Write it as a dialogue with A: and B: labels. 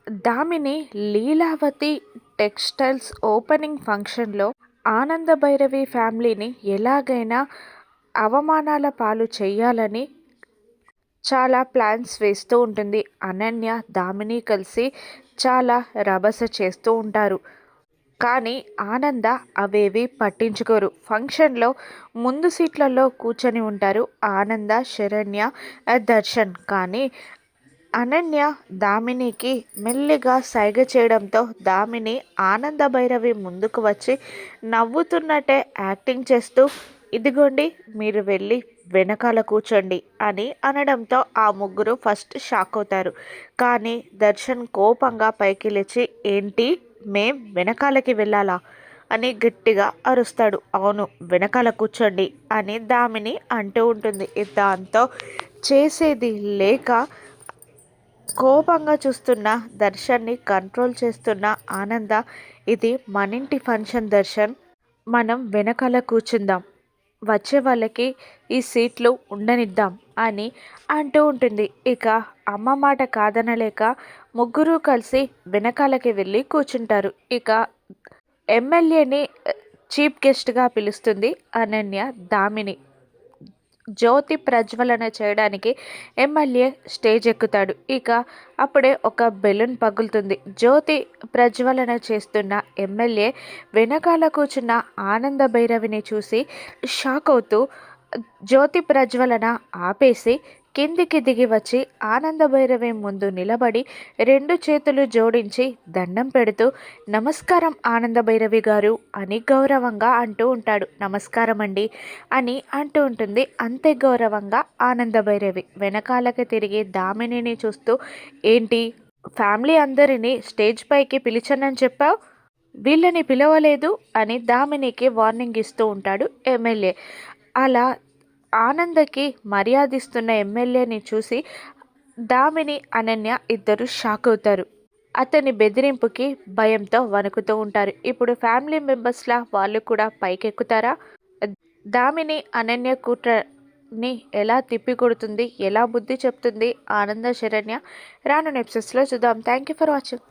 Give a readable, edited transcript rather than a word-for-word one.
A: Damini Leelavathi textiles opening ఫంక్షన్లో ఆనంద భైరవి ఫ్యామిలీని ఎలాగైనా అవమానాల పాలు చేయాలని చాలా ప్లాన్స్ వేస్తూ ఉంటుంది. అనన్య, దామిని కలిసి చాలా రభస చేస్తూ ఉంటారు. కానీ ఆనంద అవేవి పట్టించుకోరు. ఫంక్షన్లో ముందు సీట్లలో కూర్చొని ఉంటారు ఆనంద, శరణ్య, దర్శన్. కానీ అనన్య దామినికి మెల్లిగా సైగ చేయడంతో దామిని ఆనంద భైరవి ముందుకు వచ్చి నవ్వుతున్నట్టే యాక్టింగ్ చేస్తూ, ఇదిగోండి మీరు వెళ్ళి వెనకాల కూర్చోండి అని అనడంతో ఆ ముగ్గురు ఫస్ట్ షాక్ అవుతారు. కానీ దర్శన్ కోపంగా పైకి లేచి, ఏంటి మేం వెనకాలకి వెళ్ళాలా అని గట్టిగా అరుస్తాడు. అవును వెనకాల కూర్చోండి అని దామిని అంటూ ఉంటుంది. దాంతో చేసేది లేక కోపంగా చూస్తున్న దర్శన్ని కంట్రోల్ చేస్తున్న ఆనంద, ఇది మనింటి ఫంక్షన్ దర్శన్, మనం వెనకాల కూర్చుందాం, వచ్చే వాళ్ళకి ఈ సీట్లు ఉండనిద్దాం అని అంటూ ఉంటుంది. ఇక అమ్మ మాట కాదనలేక ముగ్గురు కలిసి వెనకాలకి వెళ్ళి కూర్చుంటారు. ఇక ఎమ్మెల్యేని చీఫ్ గెస్ట్గా పిలుస్తుంది అనన్య. దామిని జ్యోతి ప్రజ్వలన చేయడానికి ఎమ్మెల్యే స్టేజ్ ఎక్కుతాడు. ఇక అప్పుడే ఒక బెలూన్ పగులుతుంది. జ్యోతి ప్రజ్వలన చేస్తున్న ఎమ్మెల్యే వెనకాల కూర్చున్న ఆనంద భైరవిని చూసి షాక్ అవుతూ జ్యోతి ప్రజ్వలన ఆపేసి కిందికి దిగి వచ్చి ఆనంద భైరవి ముందు నిలబడి రెండు చేతులు జోడించి దండం పెడుతూ, నమస్కారం ఆనంద భైరవి గారు అని గౌరవంగా అంటూ ఉంటాడు. నమస్కారం అండి అని అంటూ ఉంటుంది అంతే గౌరవంగా ఆనంద భైరవి. వెనకాలకి తిరిగి దామినిని చూస్తూ, ఏంటి ఫ్యామిలీ అందరినీ స్టేజ్ పైకి పిలిచనని చెప్పావు, వీళ్ళని పిలవలేదు అని దామినికి వార్నింగ్ ఇస్తూ ఉంటాడు ఎమ్మెల్యే. అలా ఆనందకి మర్యాదిస్తున్న ఎమ్మెల్యేని చూసి దామిని, అనన్య ఇద్దరు షాక్ అవుతారు. అతని బెదిరింపుకి భయంతో వణుకుతూ ఉంటారు. ఇప్పుడు ఫ్యామిలీ మెంబర్స్లా వాళ్ళు కూడా పైకెక్కుతారా? దామిని అనన్య కుట్రని ఎలా తిప్పి కొడుతుంది, ఎలా బుద్ధి చెప్తుంది ఆనంద, శరణ్య రానున్న ఎపిసోడ్స్లో చూద్దాం. Thank you for watching.